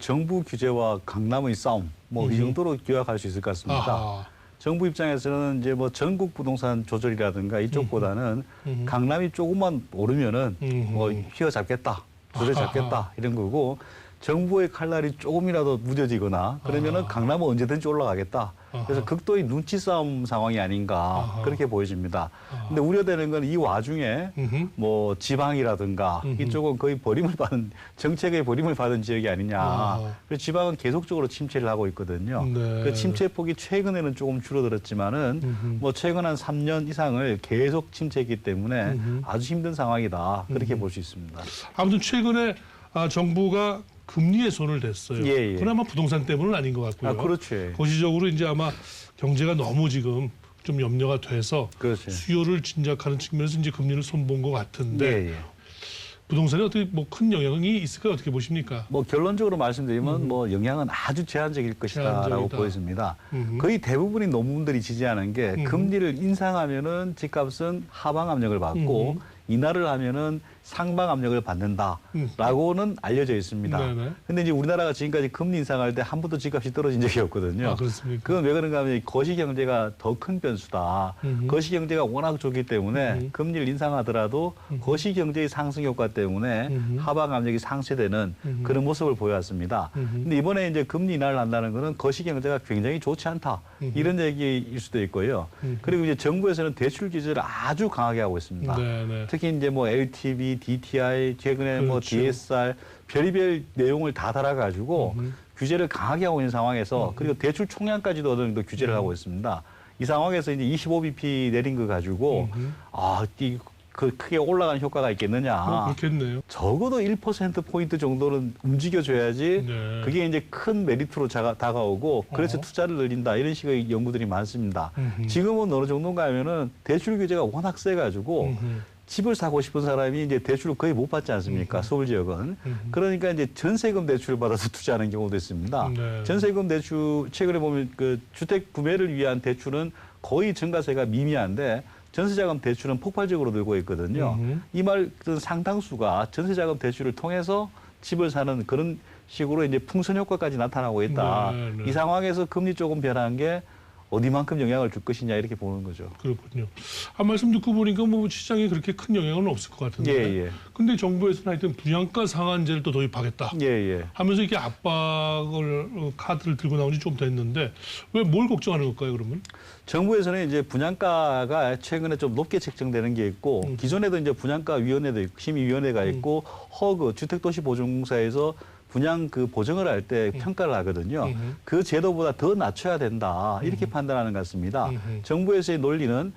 정부 규제와 강남의 싸움 뭐 이 정도로 요약할 수 있을 것 같습니다. 아하. 정부 입장에서는 이제 뭐 전국 부동산 조절이라든가 이쪽보다는 강남이 조금만 오르면은 뭐 휘어잡겠다, 조져잡겠다 이런 거고 정부의 칼날이 조금이라도 무뎌지거나 그러면은 강남은 언제든지 올라가겠다. 그래서 극도의 눈치 싸움 상황이 아닌가 그렇게 보여집니다. 근데 우려되는 건 이 와중에 뭐 지방이라든가 이쪽은 거의 버림을 받은 정책의 버림을 받은 지역이 아니냐. 그래서 지방은 계속적으로 침체를 하고 있거든요. 네. 그 침체 폭이 최근에는 조금 줄어들었지만은 뭐 최근 한 3년 이상을 계속 침체했기 때문에 아주 힘든 상황이다. 그렇게 볼 수 있습니다. 아무튼 최근에 정부가 금리에 손을 댔어요. 예, 예. 그나마 부동산 때문은 아닌 것 같고요. 아, 그렇죠. 거시적으로 이제 아마 경제가 너무 지금 좀 염려가 돼서 그렇죠. 수요를 진작하는 측면에서 이제 금리를 손본 것 같은데 예, 예. 부동산에 어떻게 뭐 큰 영향이 있을까 어떻게 보십니까? 뭐 결론적으로 말씀드리면 뭐 영향은 아주 제한적일 것이다라고 제한적이다. 보여집니다. 거의 대부분의 논문들이 지지하는 게 금리를 인상하면은 집값은 하방 압력을 받고 인하를 하면은 상방 압력을 받는다라고는 알려져 있습니다. 네네. 근데 이제 우리나라가 지금까지 금리 인상할 때 한 번도 집값이 떨어진 적이 없거든요. 아, 그렇습니까? 그건 왜 그런가 하면 거시 경제가 더 큰 변수다. 거시 경제가 워낙 좋기 때문에 금리를 인상하더라도 거시 경제의 상승 효과 때문에 하방 압력이 상쇄되는 그런 모습을 보여왔습니다. 근데 이번에 이제 금리 인하를 한다는 거는 거시 경제가 굉장히 좋지 않다. 이런 얘기일 수도 있고요. 그리고 이제 정부에서는 대출 규제를 아주 강하게 하고 있습니다. 네네. 특히 이제 뭐 LTV, DTI, 최근에 뭐 그렇죠. DSR 별의별 내용을 다 달아가지고 규제를 강하게 하고 있는 상황에서 그리고 대출 총량까지도 어느 정도 규제를 하고 있습니다. 이 상황에서 이제 25bp 내린 거 가지고 그 크게 올라가는 효과가 있겠느냐. 그렇겠네요. 적어도 1%포인트 정도는 움직여줘야지 네. 그게 이제 큰 메리트로 다가오고 그래서 투자를 늘린다 이런 식의 연구들이 많습니다. 지금은 어느 정도인가 하면은 대출 규제가 워낙 세가지고 집을 사고 싶은 사람이 이제 대출을 거의 못 받지 않습니까? 서울 지역은. 그러니까 이제 전세금 대출을 받아서 투자하는 경우도 있습니다. 네. 전세금 대출 최근에 보면 그 주택 구매를 위한 대출은 거의 증가세가 미미한데 전세자금 대출은 폭발적으로 늘고 있거든요. 이 말 상당수가 전세자금 대출을 통해서 집을 사는 그런 식으로 이제 풍선 효과까지 나타나고 있다. 네, 네. 이 상황에서 금리 조금 변한 게 어디만큼 영향을 줄 것이냐 이렇게 보는 거죠. 그렇군요. 말씀 듣고 보니까 뭐 시장에 그렇게 큰 영향은 없을 것 같은데. 예. 근데 정부에서는 하여튼 분양가 상한제를 또 도입하겠다. 예. 하면서 이렇게 압박을 카드를 들고 나온 지 좀 됐는데 왜 뭘 걱정하는 걸까요, 그러면? 정부에서는 이제 분양가가 최근에 좀 높게 책정되는 게 있고 기존에도 이제 분양가 위원회도 있고 심의위원회가 있고 허그 주택도시보증공사에서 분양 그 보증을 할 때 평가를 하거든요. 그 제도보다 더 낮춰야 된다 이렇게 판단하는 것 같습니다. 정부에서의 논리는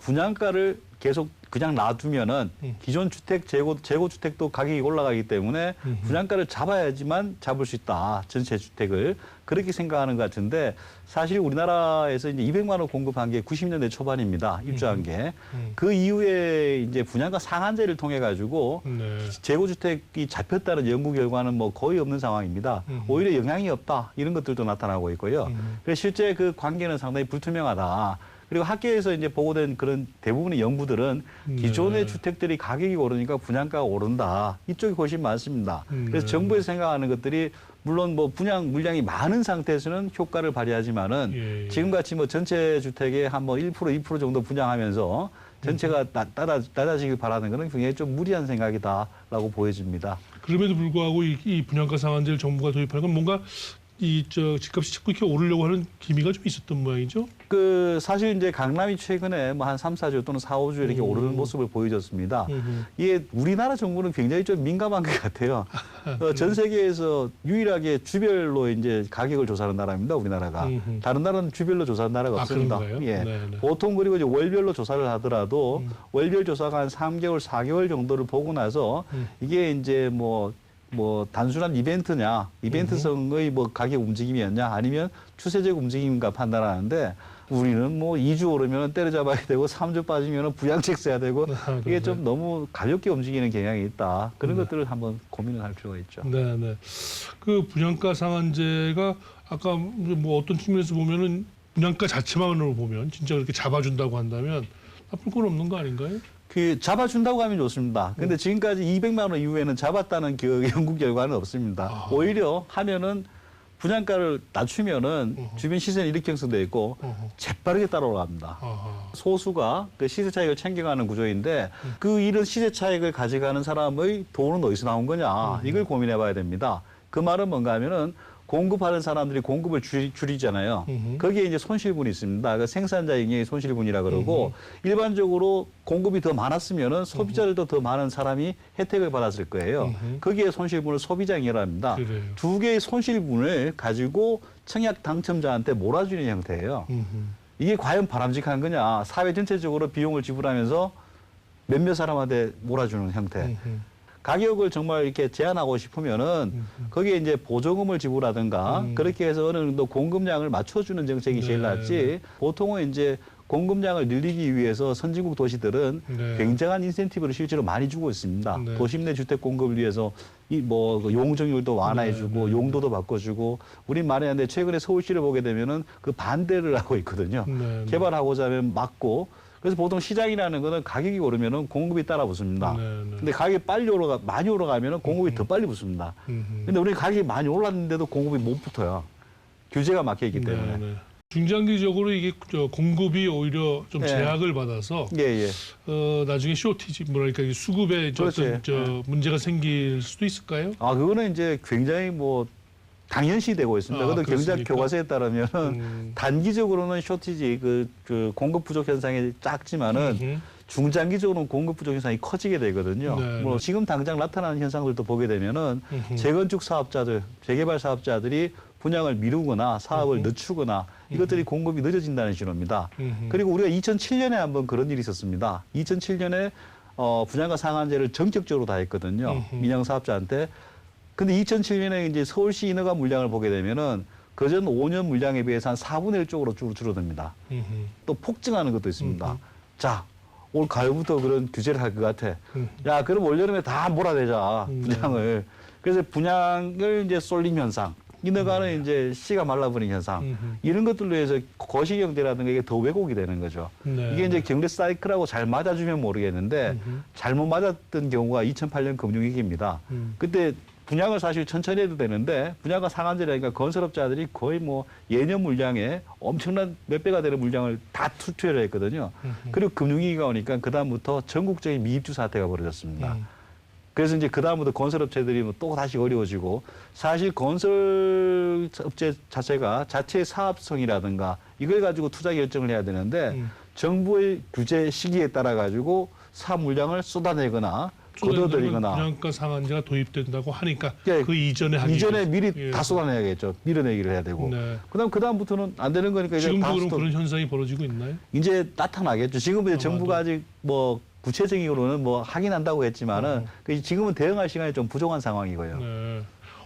분양가를 계속 그냥 놔두면은 기존 주택 재고 주택도 가격이 올라가기 때문에 분양가를 잡아야지만 잡을 수 있다 전세 주택을 그렇게 생각하는 것 같은데 사실 우리나라에서 이제 200만 원 공급한 게 90년대 초반입니다 입주한 게 그 이후에 이제 분양가 상한제를 통해 가지고 네. 재고 주택이 잡혔다는 연구 결과는 뭐 거의 없는 상황입니다. 오히려 영향이 없다 이런 것들도 나타나고 있고요. 그래서 실제 그 관계는 상당히 불투명하다. 그리고 학계에서 이제 보고된 그런 대부분의 연구들은 기존의 주택들이 가격이 오르니까 분양가가 오른다. 이쪽이 훨씬 많습니다. 그래서 정부에서 생각하는 것들이 물론 뭐 분양 물량이 많은 상태에서는 효과를 발휘하지만은 지금같이 뭐 전체 주택의 한 뭐 1%, 2% 정도 분양하면서 전체가 낮아지길 바라는 것은 굉장히 좀 무리한 생각이다라고 보여집니다. 그럼에도 불구하고 이 분양가 상한제를 정부가 도입하는 건 뭔가 집값이 자꾸 이렇게 오르려고 하는 기미가 좀 있었던 모양이죠? 그 사실 이제 강남이 최근에 뭐 한 3, 4주 또는 4, 5주 이렇게 오르는 모습을 보여줬습니다. 이게 우리나라 정부는 굉장히 좀 민감한 것 같아요. 전 세계에서 유일하게 주별로 이제 가격을 조사하는 나라입니다. 우리나라가. 다른 나라는 주별로 조사하는 나라가 없습니다. 그런가요? 예. 네네. 보통 그리고 이제 월별로 조사를 하더라도 월별 조사가 한 3개월, 4개월 정도를 보고 나서 이게 이제 뭐 단순한 이벤트성의 뭐 가격 움직임이었냐 아니면 추세적 움직임인가 판단하는데 우리는 뭐 2주 오르면 때려잡아야 되고 3주 빠지면 부양책 써야 되고 이게 좀 너무 가볍게 움직이는 경향이 있다. 그런 것들을 한번 고민을 할 필요가 있죠. 네. 그 분양가 상한제가 아까 뭐 어떤 측면에서 보면은 분양가 자체만으로 보면 진짜 그렇게 잡아준다고 한다면 나쁠 건 없는 거 아닌가요? 그 잡아준다고 하면 좋습니다. 근데 지금까지 200만 원 이후에는 잡았다는 그 연구 결과는 없습니다. 오히려 하면은 분양가를 낮추면은 주변 시세는 이렇게 형성돼 있고 재빠르게 따라올라갑니다. 소수가 그 시세 차익을 챙겨가는 구조인데 그 이런 시세 차익을 가져가는 사람의 돈은 어디서 나온 거냐 이걸 고민해 봐야 됩니다. 그 말은 뭔가 하면은 공급하는 사람들이 공급을 줄이잖아요. 거기에 이제 손실분이 있습니다. 그 생산자 영역의 손실분이라 그러고 일반적으로 공급이 더 많았으면은 소비자들도 더 많은 사람이 혜택을 받았을 거예요. 거기에 손실분을 소비자 영역이라 합니다. 그래요. 두 개의 손실분을 가지고 청약 당첨자한테 몰아주는 형태예요. 이게 과연 바람직한 거냐? 사회 전체적으로 비용을 지불하면서 몇몇 사람한테 몰아주는 형태. 가격을 정말 이렇게 제한하고 싶으면은 거기에 이제 보조금을 지불하든가 그렇게 해서 어느 정도 공급량을 맞춰주는 정책이 제일 낫지. 보통은 이제 공급량을 늘리기 위해서 선진국 도시들은 굉장한 인센티브를 실제로 많이 주고 있습니다. 도심 내 주택 공급을 위해서 이뭐 용적률도 완화해주고 용도도 바꿔주고 우리 말하는데 최근에 서울시를 보게 되면은 그 반대를 하고 있거든요. 개발하고자 하면 막고. 그래서 보통 시장이라는 거는 가격이 오르면은 공급이 따라 붙습니다. 근데 가격이 많이 올라가면은 공급이 더 빨리 붙습니다. 근데 우리 가격이 많이 올랐는데도 공급이 못 붙어요. 규제가 막혀 있기 때문에. 중장기적으로 이게 공급이 오히려 좀 제약을 받아서 나중에 쇼티지 뭐랄까 수급에 어떤 문제가 생길 수도 있을까요? 아 그거는 이제 굉장히 뭐 당연시 되고 있습니다. 그것도 경제학 교과서에 따르면 단기적으로는 쇼티지 그 공급 부족 현상이 작지만은 중장기적으로는 공급 부족 현상이 커지게 되거든요. 뭐 지금 당장 나타나는 현상들도 보게 되면은 재건축 사업자들, 재개발 사업자들이 분양을 미루거나 사업을 늦추거나 이것들이 공급이 늦어진다는 신호입니다. 그리고 우리가 2007년에 한번 그런 일이 있었습니다. 2007년에 분양가 상한제를 전격적으로 다 했거든요. 민영 사업자한테. 근데 2007년에 이제 서울시 인허가 물량을 보게 되면은 그전 5년 물량에 비해서 한 4분의 1 쪽으로 줄어듭니다. 또 폭증하는 것도 있습니다. 자, 올 가을부터 그런 규제를 할 것 같아. 야, 그럼 올여름에 다 몰아내자, 분양을. 그래서 분양을 이제 쏠림 현상, 인허가는 이제 씨가 말라버린 현상, 이런 것들로 해서 거시경제라든가 이게 더 왜곡이 되는 거죠. 이게 이제 경제 사이클하고 잘 맞아주면 모르겠는데 잘못 맞았던 경우가 2008년 금융위기입니다. 그때 분양을 사실 천천히 해도 되는데 분양가 상한제라니까 건설업자들이 거의 뭐 예년 물량에 엄청난 몇 배가 되는 물량을 다 투여를 했거든요. 그리고 금융위기가 오니까 그다음부터 전국적인 미입주 사태가 벌어졌습니다. 그래서 이제 그다음부터 건설업체들이 또 다시 어려워지고 사실 건설업체 자체가 자체의 사업성이라든가 이걸 가지고 투자 결정을 해야 되는데 정부의 규제 시기에 따라 가지고 사업 물량을 쏟아내거나 걷어들이거나 분양가 상한제가 도입된다고 하니까 그 이전에 미리 다 쏟아내야겠죠. 밀어내기를 해야 되고. 그다음부터는 안 되는 거니까 이제 지금도 그럼 그런 현상이 벌어지고 있나요? 이제 나타나겠죠. 지금은 정부가 아직 뭐 구체적으로는 뭐 하긴 한다고 했지만은 지금은 대응할 시간이 좀 부족한 상황이고요.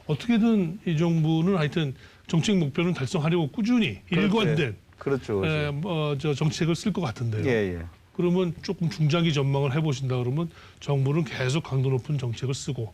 어떻게든 이 정부는 하여튼 정책 목표는 달성하려고 꾸준히 일관된 정책을 쓸 것 같은데요. 그러면 조금 중장기 전망을 해보신다 그러면 정부는 계속 강도 높은 정책을 쓰고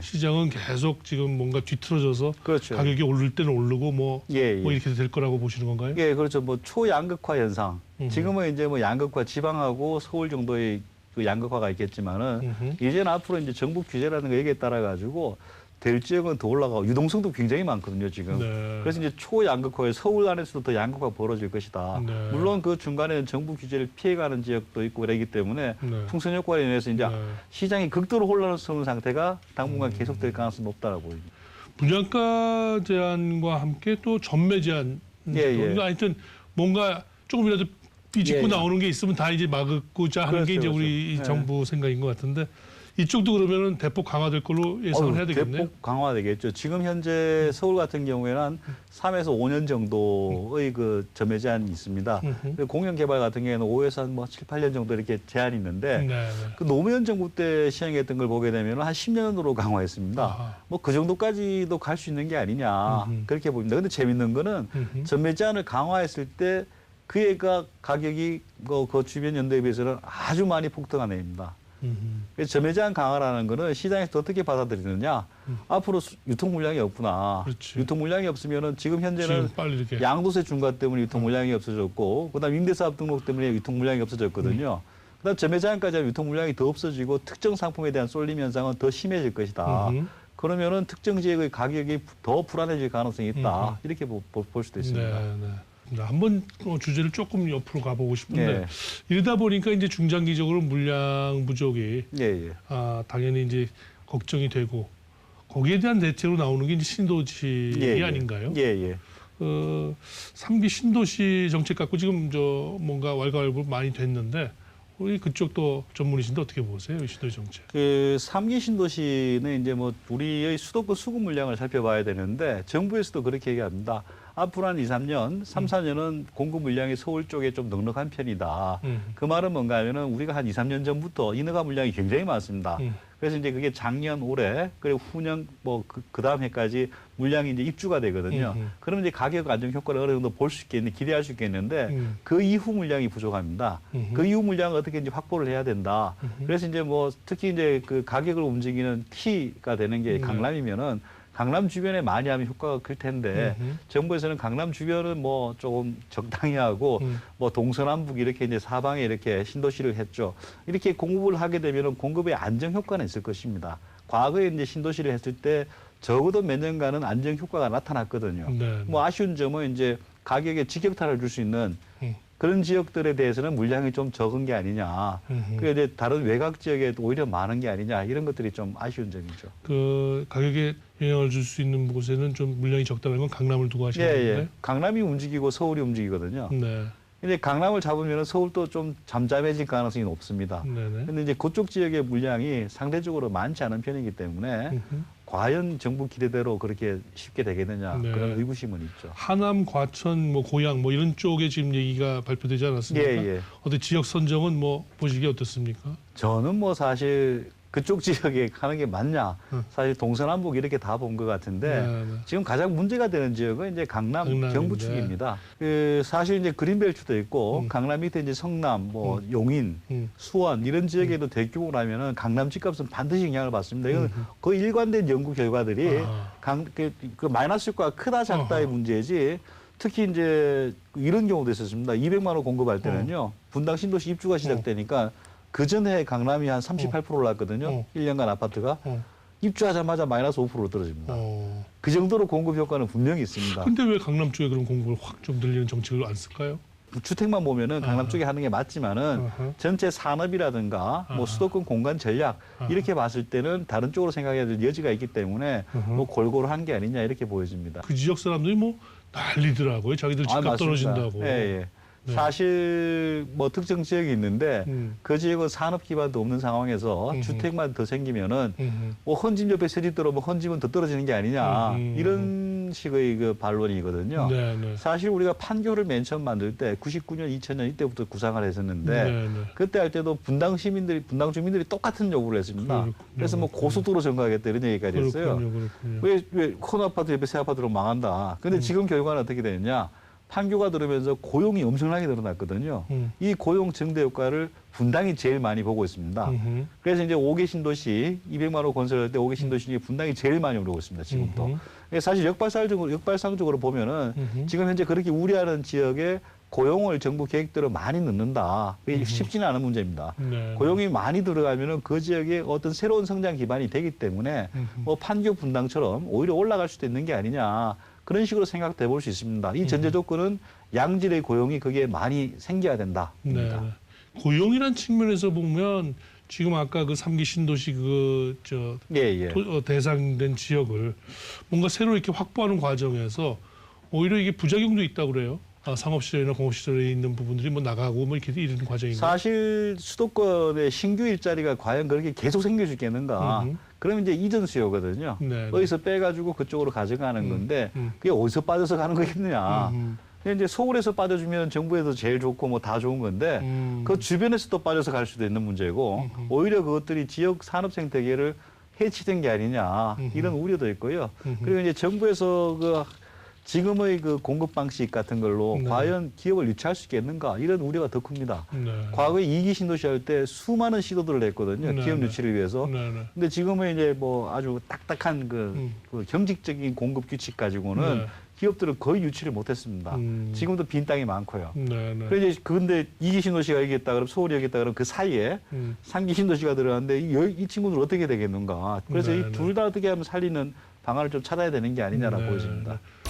시장은 계속 지금 뭔가 뒤틀어져서 가격이 오를 때는 오르고 뭐 이렇게 될 거라고 보시는 건가요? 예, 그렇죠. 뭐 초양극화 현상. 지금은 이제 뭐 양극화 지방하고 서울 정도의 그 양극화가 있겠지만은 이제는 앞으로 이제 정부 규제라는 거 여기에 따라 가지고 될 지역은 더 올라가고 유동성도 굉장히 많거든요, 지금. 그래서 이제 초양극화에 서울 안에서도 더 양극화가 벌어질 것이다. 물론 그 중간에는 정부 규제를 피해가는 지역도 있고 그러기 때문에 풍선 효과로 인해서 이제 시장이 극도로 혼란스러운 상태가 당분간 계속될 가능성이 높다라고 보입니다. 분양가 제한과 함께 또 전매 제한. 하여튼 뭔가 조금이라도 삐집고 나오는 게 있으면 다 이제 막고자 하는 게 이제 우리 정부 생각인 것 같은데. 이쪽도 그러면은 대폭 강화될 걸로 예상을 해야 되겠네요. 대폭 강화되겠죠. 지금 현재 서울 같은 경우에는 한 3에서 5년 정도의 그 점유 제한이 있습니다. 공영 개발 같은 경우에는 5에서 한 뭐 7, 8년 정도 이렇게 제한이 있는데 그 노무현 정부 때 시행했던 걸 보게 되면 한 10년으로 강화했습니다. 뭐 그 정도까지도 갈 수 있는 게 아니냐 그렇게 보입니다. 근데 재밌는 거는 점유 제한을 강화했을 때 그애가 가격이 그 주변 연도에 비해서는 아주 많이 폭등한 애입니다. 그래서 점유 제한 강화라는 거는 시장에서 어떻게 받아들이느냐. 앞으로 유통 물량이 없구나. 유통 물량이 없으면은 지금 현재는 양도세 중과 때문에 유통 물량이 없어졌고, 그다음 임대사업 등록 때문에 유통 물량이 없어졌거든요. 그다음 전매자연까지 하면 유통 물량이 더 없어지고 특정 상품에 대한 쏠림 현상은 더 심해질 것이다. 그러면은 특정 지역의 가격이 더 불안해질 가능성이 있다. 이렇게 볼 수도 있습니다. 네, 네. 한번 주제를 조금 옆으로 가보고 싶은데 예. 이러다 보니까 이제 중장기적으로 물량 부족이 당연히 이제 걱정이 되고 거기에 대한 대책으로 나오는 게 이제 신도시 아닌가요? 예. 3기 신도시 정책 갖고 지금 뭔가 왈가왈부 많이 됐는데 우리 그쪽도 전문이신데 어떻게 보세요, 이 신도시 정책? 3기 신도시는 이제 뭐 우리의 수도권 수급 물량을 살펴봐야 되는데 정부에서도 그렇게 얘기합니다. 앞으로 한 2, 3년, 3, 4년은 공급 물량이 서울 쪽에 좀 넉넉한 편이다. 그 말은 뭔가 하면은 우리가 한 2, 3년 전부터 인허가 물량이 굉장히 많습니다. 그래서 이제 그게 작년, 올해, 그리고 후년, 그 다음 해까지 물량이 이제 입주가 되거든요. 그러면 이제 가격 안정 효과를 어느 정도 볼 수 있겠는데, 기대할 수 있겠는데, 그 이후 물량이 부족합니다. 그 이후 물량을 어떻게 이제 확보를 해야 된다. 그래서 이제 특히 이제 그 가격을 움직이는 키가 되는 게 강남이면은 강남 주변에 많이 하면 효과가 클 텐데 정부에서는 강남 주변은 뭐 조금 적당히 하고 뭐 동서남북 이렇게 이제 사방에 이렇게 신도시를 했죠. 이렇게 공급을 하게 되면은 공급의 안정 효과는 있을 것입니다. 과거에 이제 신도시를 했을 때 적어도 몇 년간은 안정 효과가 나타났거든요. 네. 뭐 아쉬운 점은 이제 가격에 직격탄을 줄 수 있는 그런 지역들에 대해서는 물량이 좀 적은 게 아니냐. 그게 이제 다른 외곽 지역에 오히려 많은 게 아니냐. 이런 것들이 좀 아쉬운 점이죠. 그 가격에 영향을 줄 수 있는 곳에는 좀 물량이 적다는 건 강남을 두고 하시는 건가요? 예. 강남이 움직이고 서울이 움직이거든요. 네. 근데 강남을 잡으면 서울도 좀 잠잠해질 가능성이 높습니다. 네네. 근데 이제 그쪽 지역의 물량이 상대적으로 많지 않은 편이기 때문에 과연 정부 기대대로 그렇게 쉽게 되겠느냐 그런 의구심은 있죠. 하남, 과천, 고양 이런 쪽에 지금 얘기가 발표되지 않았습니까? 예. 어때 지역 선정은 보시기에 어떻습니까? 저는 사실 그쪽 지역에 가는 게 맞냐. 사실 동서남북 이렇게 다 본 것 같은데 지금 가장 문제가 되는 지역은 이제 강남 경부 축입니다. 사실 이제 그린벨트도 있고 강남 밑에 이제 성남, 용인, 수원 이런 지역에도 대규모로 하면은 강남 집값은 반드시 영향을 받습니다. 이건 거의 일관된 연구 결과들이 그 마이너스 효과가 크다 작다의 문제지. 특히 이제 이런 경우도 있었습니다. 200만 원 공급할 때는요. 분당 신도시 입주가 시작되니까 그 전에 강남이 한 38% 올랐거든요. 1년간 아파트가. 입주하자마자 마이너스 5%로 떨어집니다. 그 정도로 공급 효과는 분명히 있습니다. 근데 왜 강남 쪽에 그런 공급을 확 좀 늘리는 정책을 안 쓸까요? 주택만 보면은 강남 쪽에 하는 게 맞지만은 전체 산업이라든가 수도권 공간 전략 이렇게 봤을 때는 다른 쪽으로 생각해야 될 여지가 있기 때문에 골고루 한 게 아니냐 이렇게 보여집니다. 그 지역 사람들이 난리더라고요. 자기들 집값 떨어진다고. 예. 사실 특정 지역이 있는데 그 지역은 산업 기반도 없는 상황에서 주택만 더 생기면은 헌집 옆에 새집 들어오면 헌집은 더 떨어지는 게 아니냐 이런 식의 그 반론이거든요. 사실 우리가 판교를 맨 처음 만들 때 99년, 2000년 이때부터 구상을 했었는데 그때 할 때도 분당 주민들이 똑같은 요구를 했습니다. 그래서 고속도로 증가하겠다 이런 얘기까지 했어요. 왜 헌아파트 옆에 새 아파트로 망한다. 근데 지금 결과는 어떻게 되느냐? 판교가 들어오면서 고용이 엄청나게 늘어났거든요. 이 고용 증대 효과를 분당이 제일 많이 보고 있습니다. 그래서 이제 5개 신도시 200만 원 건설할 때 5개 신도시 중에 분당이 제일 많이 오르고 있습니다. 지금도. 사실 역발상적으로 보면은 지금 현재 그렇게 우려하는 지역에 고용을 정부 계획대로 많이 넣는다. 그게 쉽지는 않은 문제입니다. 고용이 많이 들어가면은 그 지역에 어떤 새로운 성장 기반이 되기 때문에 판교 분당처럼 오히려 올라갈 수도 있는 게 아니냐. 그런 식으로 생각돼 볼 수 있습니다. 이 전제 조건은 양질의 고용이 거기에 많이 생겨야 된다. 고용이란 측면에서 보면 지금 아까 그 3기 신도시 대상된 지역을 뭔가 새로 이렇게 확보하는 과정에서 오히려 이게 부작용도 있다고 그래요. 상업시설이나 공업시설에 있는 부분들이 나가고 이렇게 이런 과정인가요? 사실 수도권의 신규 일자리가 과연 그렇게 계속 생길 수 있겠는가. 그러면 이제 이전 수요거든요. 어디서 빼가지고 그쪽으로 가져가는 건데 그게 어디서 빠져서 가는 거겠느냐. 근데 이제 서울에서 빠져주면 정부에서 제일 좋고 다 좋은 건데 그 주변에서 또 빠져서 갈 수도 있는 문제고 오히려 그것들이 지역 산업 생태계를 해치는 게 아니냐 이런 우려도 있고요. 그리고 이제 정부에서 지금의 그 공급 방식 같은 걸로 과연 기업을 유치할 수 있겠는가 이런 우려가 더 큽니다. 과거에 2기 신도시 할 때 수많은 시도들을 했거든요. 기업 유치를 위해서. 근데 지금은 이제 아주 딱딱한 그 경직적인 공급 규칙 가지고는 기업들은 거의 유치를 못했습니다. 지금도 빈 땅이 많고요. 네, 네. 그런데 근데 2기 신도시가 여기겠다 그러면 서울이 여기겠다 그러면 그 사이에 3기 신도시가 들어가는데 이 친구는 어떻게 되겠는가. 그래서 네, 이 둘 다 어떻게 하면 살리는 방안을 좀 찾아야 되는 게 아니냐라고 네, 보여집니다. 네.